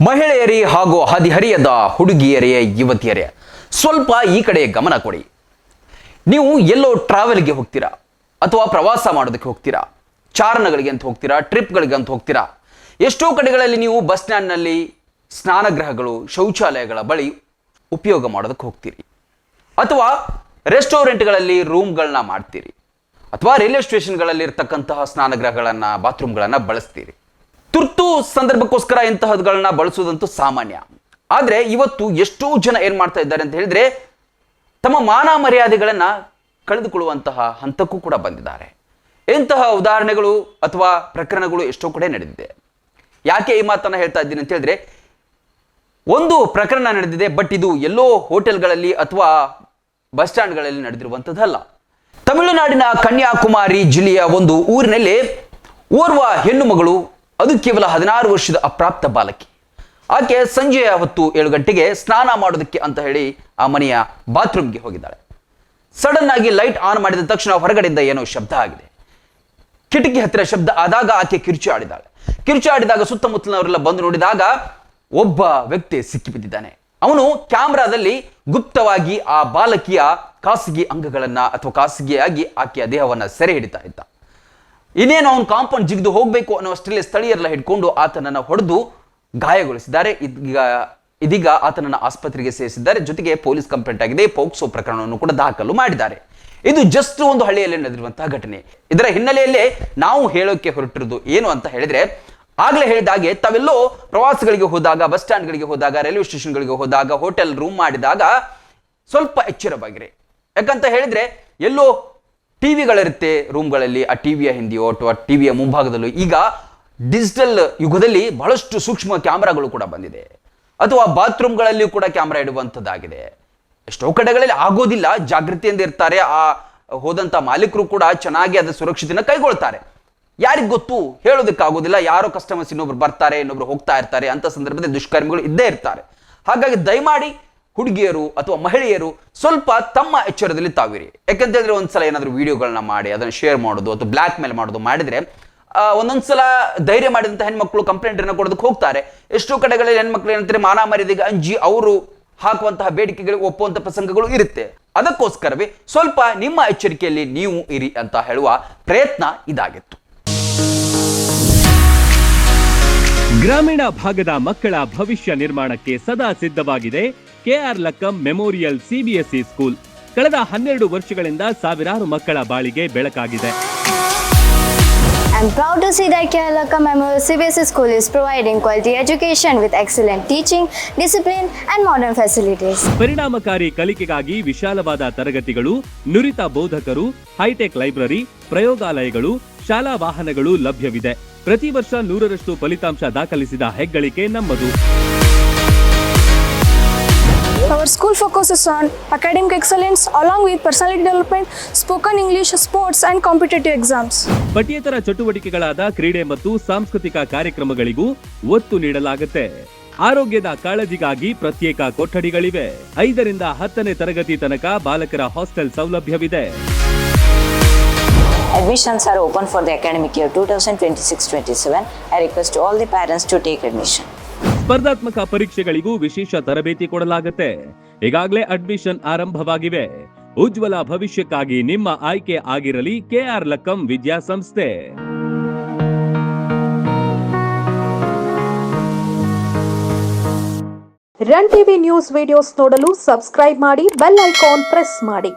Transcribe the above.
ಮಹಿಳೆಯರೇ ಹಾಗೂ ಹದಿಹರಿಯದ ಹುಡುಗಿಯರೇ ಯುವತಿಯರೇ ಸ್ವಲ್ಪ ಈ ಕಡೆ ಗಮನ ಕೊಡಿ. ನೀವು ಎಲ್ಲೋ ಟ್ರಾವೆಲ್ಗೆ ಹೋಗ್ತೀರಾ ಅಥವಾ ಪ್ರವಾಸ ಮಾಡೋದಕ್ಕೆ ಹೋಗ್ತೀರಾ, ಚಾರಣಗಳಿಗೆ ಅಂತ ಹೋಗ್ತೀರಾ, ಟ್ರಿಪ್ಗಳಿಗೆ ಅಂತ ಹೋಗ್ತೀರಾ. ಎಷ್ಟೋ ಕಡೆಗಳಲ್ಲಿ ನೀವು ಬಸ್ ಸ್ಟ್ಯಾಂಡ್ನಲ್ಲಿ ಸ್ನಾನಗೃಹಗಳು, ಶೌಚಾಲಯಗಳ ಬಳಿ ಉಪಯೋಗ ಮಾಡೋದಕ್ಕೆ ಹೋಗ್ತೀರಿ, ಅಥವಾ ರೆಸ್ಟೋರೆಂಟ್ಗಳಲ್ಲಿ ರೂಮ್ಗಳನ್ನ ಮಾಡ್ತೀರಿ, ಅಥವಾ ರೈಲ್ವೆ ಸ್ಟೇಷನ್ಗಳಲ್ಲಿ ಇರ್ತಕ್ಕಂತಹ ಸ್ನಾನಗೃಹಗಳನ್ನು, ಬಾತ್ರೂಮ್ಗಳನ್ನು ಬಳಸ್ತೀರಿ. ತುರ್ತು ಸಂದರ್ಭಕ್ಕೋಸ್ಕರ ಇಂತಹದ್ಗಳನ್ನ ಬಳಸುವುದಂತೂ ಸಾಮಾನ್ಯ. ಆದರೆ ಇವತ್ತು ಎಷ್ಟೋ ಜನ ಏನು ಮಾಡ್ತಾ ಇದ್ದಾರೆ ಅಂತ ಹೇಳಿದ್ರೆ, ತಮ್ಮ ಮಾನ ಮರ್ಯಾದೆಗಳನ್ನ ಕಳೆದುಕೊಳ್ಳುವಂತಹ ಹಂತಕ್ಕೂ ಕೂಡ ಬಂದಿದ್ದಾರೆ. ಇಂತಹ ಉದಾಹರಣೆಗಳು ಅಥವಾ ಪ್ರಕರಣಗಳು ಎಷ್ಟೋ ಕಡೆ ನಡೆದಿದೆ. ಯಾಕೆ ಈ ಮಾತನ್ನ ಹೇಳ್ತಾ ಇದ್ದೀನಿ ಅಂತ ಹೇಳಿದ್ರೆ, ಒಂದು ಪ್ರಕರಣ ನಡೆದಿದೆ, ಬಟ್ ಇದು ಎಲ್ಲೋ ಹೋಟೆಲ್ಗಳಲ್ಲಿ ಅಥವಾ ಬಸ್ ಸ್ಟ್ಯಾಂಡ್ಗಳಲ್ಲಿ ನಡೆದಿರುವಂಥದ್ದಲ್ಲ. ತಮಿಳುನಾಡಿನ ಕನ್ಯಾಕುಮಾರಿ ಜಿಲ್ಲೆಯ ಒಂದು ಊರಿನಲ್ಲಿ ಓರ್ವ ಹೆಣ್ಣು ಮಗಳು, ಅದು ಕೇವಲ 16 ವರ್ಷದ ಅಪ್ರಾಪ್ತ ಬಾಲಕಿ. ಆಕೆ ಸಂಜೆಯ ಹೊತ್ತು 7 ಗಂಟೆಗೆ ಸ್ನಾನ ಮಾಡೋದಕ್ಕೆ ಅಂತ ಹೇಳಿ ಆ ಮನೆಯ ಬಾತ್ರೂಮ್ಗೆ ಹೋಗಿದ್ದಾಳೆ. ಸಡನ್ ಆಗಿ ಲೈಟ್ ಆನ್ ಮಾಡಿದ ತಕ್ಷಣ ಹೊರಗಡೆಯಿಂದ ಏನೋ ಶಬ್ದ ಆಗಿದೆ. ಕಿಟಕಿ ಹತ್ತಿರ ಶಬ್ದ ಆದಾಗ ಆಕೆ ಕಿರುಚಿ ಆಡಿದಾಗ ಸುತ್ತಮುತ್ತಲಿನವರೆಲ್ಲ ಬಂದು ನೋಡಿದಾಗ ಒಬ್ಬ ವ್ಯಕ್ತಿ ಸಿಕ್ಕಿಬಿದ್ದಿದ್ದಾನೆ. ಅವನು ಕ್ಯಾಮ್ರಾದಲ್ಲಿ ಗುಪ್ತವಾಗಿ ಆ ಬಾಲಕಿಯ ಖಾಸಗಿ ಅಂಗಗಳನ್ನ ಅಥವಾ ಖಾಸಗಿಯಾಗಿ ಆಕೆಯ ದೇಹವನ್ನ ಸೆರೆ ಹಿಡಿತಾ ಇದ್ದ. ಇನ್ನೇನು ಅವನು ಕಾಂಪೌಂಡ್ ಜಿಗಿದು ಹೋಗಬೇಕು ಅನ್ನುವಷ್ಟರಲ್ಲಿ ಸ್ಥಳೀಯರೆಲ್ಲ ಹಿಡ್ಕೊಂಡು ಆತನನ್ನು ಹೊಡೆದು ಗಾಯಗೊಳಿಸಿದ್ದಾರೆ. ಇದೀಗ ಆತನನ್ನು ಆಸ್ಪತ್ರೆಗೆ ಸೇರಿಸಿದ್ದಾರೆ. ಜೊತೆಗೆ ಪೊಲೀಸ್ ಕಂಪ್ಲೇಂಟ್ ಆಗಿದೆ, ಪೋಕ್ಸೋ ಪ್ರಕರಣವನ್ನು ಕೂಡ ದಾಖಲು ಮಾಡಿದ್ದಾರೆ. ಇದು ಜಸ್ಟ್ ಒಂದು ಹಳ್ಳಿಯಲ್ಲಿ ನಡೆದಿರುವಂತಹ ಘಟನೆ. ಇದರ ಹಿನ್ನೆಲೆಯಲ್ಲೇ ನಾವು ಹೇಳೋಕೆ ಹೊರಟಿರೋದು ಏನು ಅಂತ ಹೇಳಿದ್ರೆ, ಆಗ್ಲೇ ಹೇಳಿದಾಗೆ ತಾವೆಲ್ಲೋ ಪ್ರವಾಸಗಳಿಗೆ ಹೋದಾಗ, ಬಸ್ ಸ್ಟ್ಯಾಂಡ್ಗಳಿಗೆ ಹೋದಾಗ, ರೈಲ್ವೆ ಸ್ಟೇಷನ್ಗಳಿಗೆ ಹೋದಾಗ, ಹೋಟೆಲ್ ರೂಮ್ ಮಾಡಿದಾಗ ಸ್ವಲ್ಪ ಎಚ್ಚರವಾಗಿರಿ. ಯಾಕಂತ ಹೇಳಿದ್ರೆ ಎಲ್ಲೋ ಟಿವಿಗಳಿರುತ್ತೆ ರೂಮ್ಗಳಲ್ಲಿ, ಆ ಟಿವಿಯ ಹಿಂದೆಯೋ ಅಥವಾ ಟಿವಿಯ ಮುಂಭಾಗದಲ್ಲೂ ಈಗ ಡಿಜಿಟಲ್ ಯುಗದಲ್ಲಿ ಬಹಳಷ್ಟು ಸೂಕ್ಷ್ಮ ಕ್ಯಾಮ್ರಾಗಳು ಕೂಡ ಬಂದಿದೆ, ಅಥವಾ ಬಾತ್ರೂಮ್ಗಳಲ್ಲಿಯೂ ಕೂಡ ಕ್ಯಾಮ್ರಾ ಇಡುವಂಥದ್ದಾಗಿದೆ. ಎಷ್ಟೋ ಕಡೆಗಳಲ್ಲಿ ಆಗೋದಿಲ್ಲ, ಜಾಗೃತಿಯಿಂದ ಇರ್ತಾರೆ. ಆ ಹೋದಂಥ ಮಾಲೀಕರು ಕೂಡ ಚೆನ್ನಾಗಿ ಅದರ ಸುರಕ್ಷತೆಯನ್ನು ಕೈಗೊಳ್ತಾರೆ. ಯಾರಿಗ್ ಗೊತ್ತು, ಹೇಳೋದಕ್ಕಾಗೋದಿಲ್ಲ. ಯಾರೋ ಕಸ್ಟಮರ್ಸ್ ಇನ್ನೊಬ್ರು ಬರ್ತಾರೆ, ಇನ್ನೊಬ್ರು ಹೋಗ್ತಾ ಇರ್ತಾರೆ. ಅಂತ ಸಂದರ್ಭದಲ್ಲಿ ದುಷ್ಕರ್ಮಿಗಳು ಇದ್ದೇ ಇರ್ತಾರೆ. ಹಾಗಾಗಿ ದಯಮಾಡಿ ಹುಡುಗಿಯರು ಅಥವಾ ಮಹಿಳೆಯರು ಸ್ವಲ್ಪ ತಮ್ಮ ಎಚ್ಚರದಲ್ಲಿ ತಾವಿರಿ. ಯಾಕಂತ ಹೇಳಿದ್ರೆ ಒಂದ್ಸಲ ಏನಾದರೂ ವಿಡಿಯೋಗಳನ್ನ ಮಾಡಿ ಅದನ್ನು ಶೇರ್ ಮಾಡೋದು ಅಥವಾ ಬ್ಲ್ಯಾಕ್ ಮೇಲ್ ಮಾಡೋದು ಮಾಡಿದ್ರೆ ಒಂದೊಂದ್ಸಲ ಧೈರ್ಯ ಮಾಡಿದಂಥ ಹೆಣ್ಮಕ್ಳು ಕಂಪ್ಲೇಂಟ್ ಅನ್ನು ಕೊಡೋದಕ್ಕೆ ಹೋಗ್ತಾರೆ. ಎಷ್ಟೋ ಕಡೆಗಳಲ್ಲಿ ಹೆಣ್ಮಕ್ಳು ಏನಂತಾರೆ, ಮಾನ ಮರ್ಯಾದೆಗೆ ಅಂಜಿ ಅವರು ಹಾಕುವಂತಹ ಬೇಡಿಕೆಗಳಿಗೆ ಒಪ್ಪುವಂತಹ ಪ್ರಸಂಗಗಳು ಇರುತ್ತೆ. ಅದಕ್ಕೋಸ್ಕರವೇ ಸ್ವಲ್ಪ ನಿಮ್ಮ ಎಚ್ಚರಿಕೆಯಲ್ಲಿ ನೀವು ಇರಿ ಅಂತ ಹೇಳುವ ಪ್ರಯತ್ನ ಇದಾಗಿತ್ತು. ಗ್ರಾಮೀಣ ಭಾಗದ ಮಕ್ಕಳ ಭವಿಷ್ಯ ನಿರ್ಮಾಣಕ್ಕೆ ಸದಾ ಸಿದ್ಧವಾಗಿದೆ K R Lakkam memorial CBSE school. ಕಳೆದ 12 ವರ್ಷಗಳಿಂದ ಸಾವಿರಾರು ಮಕ್ಕಳ ಬಾಳಿಗೆ ಬೆಳಕಾಗಿದೆ. I'm proud to see that KR Lakkam Memorial CBSE School is providing quality education with excellent teaching, discipline and modern facilities. ಪರಿಣಾಮಕಾರಿ ಕಲಿಕೆಗಾಗಿ ವಿಶಾಲವಾದ ತರಗತಿಗಳು, ನುರಿತ ಬೋಧಕರು, ಹೈಟೆಕ್ ಲೈಬ್ರರಿ, ಪ್ರಯೋಗಾಲಯಗಳು, ಶಾಲಾ ವಾಹನಗಳು ಲಭ್ಯವಿದೆ. ಪ್ರತಿ ವರ್ಷ 100ರಷ್ಟು ಫಲಿತಾಂಶ ದಾಖಲಿಸಿದ ಹೆಗ್ಗಳಿಕೆ ನಮ್ಮದು. Our school focuses on academic excellence along with personality development, spoken English, sports and competitive exams. ಪಠ್ಯೇತರ ಚಟುವಟಿಕೆಗಳಾದ ಕ್ರೀಡೆ ಮತ್ತು ಸಾಂಸ್ಕೃತಿಕ ಕಾರ್ಯಕ್ರಮಗಳಿಗೂ ಒತ್ತು ನೀಡಲಾಗುತ್ತೆ. ಆರೋಗ್ಯದ ಕಾಳಜಿಗಾಗಿ ಪ್ರತ್ಯೇಕ ಕೊಠಡಿಗಳಿವೆ. 5ರಿಂದ 10ನೇ ತರಗತಿ ತನಕ ಬಾಲಕರ ಹಾಸ್ಟೆಲ್ ಸೌಲಭ್ಯವಿದೆ. Admissions are open for the academic year 2026-27. I request all the parents to take admission. ಸ್ಪರ್ಧಾತ್ಮಕ ಪರೀಕ್ಷೆಗಳಿಗೂ ವಿಶೇಷ ತರಬೇತಿ ಕೊಡಲಾಗುತ್ತೆ. ಈಗಾಗಲೇ ಅಡ್ಮಿಷನ್ ಆರಂಭವಾಗಿವೆ. ಉಜ್ವಲ ಭವಿಷ್ಯಕ್ಕಾಗಿ ನಿಮ್ಮ ಆಯ್ಕೆ ಆಗಿರಲಿ ಕೆಆರ್ ಲಕ್ಕಂ ವಿದ್ಯಾಸಂಸ್ಥೆ. ರನ್ ಟಿವಿ ನ್ಯೂಸ್ ವಿಡಿಯೋಸ್ ನೋಡಲು ಸಬ್ಸ್ಕ್ರೈಬ್ ಮಾಡಿ, ಬೆಲ್ ಐಕಾನ್ ಪ್ರೆಸ್ ಮಾಡಿ.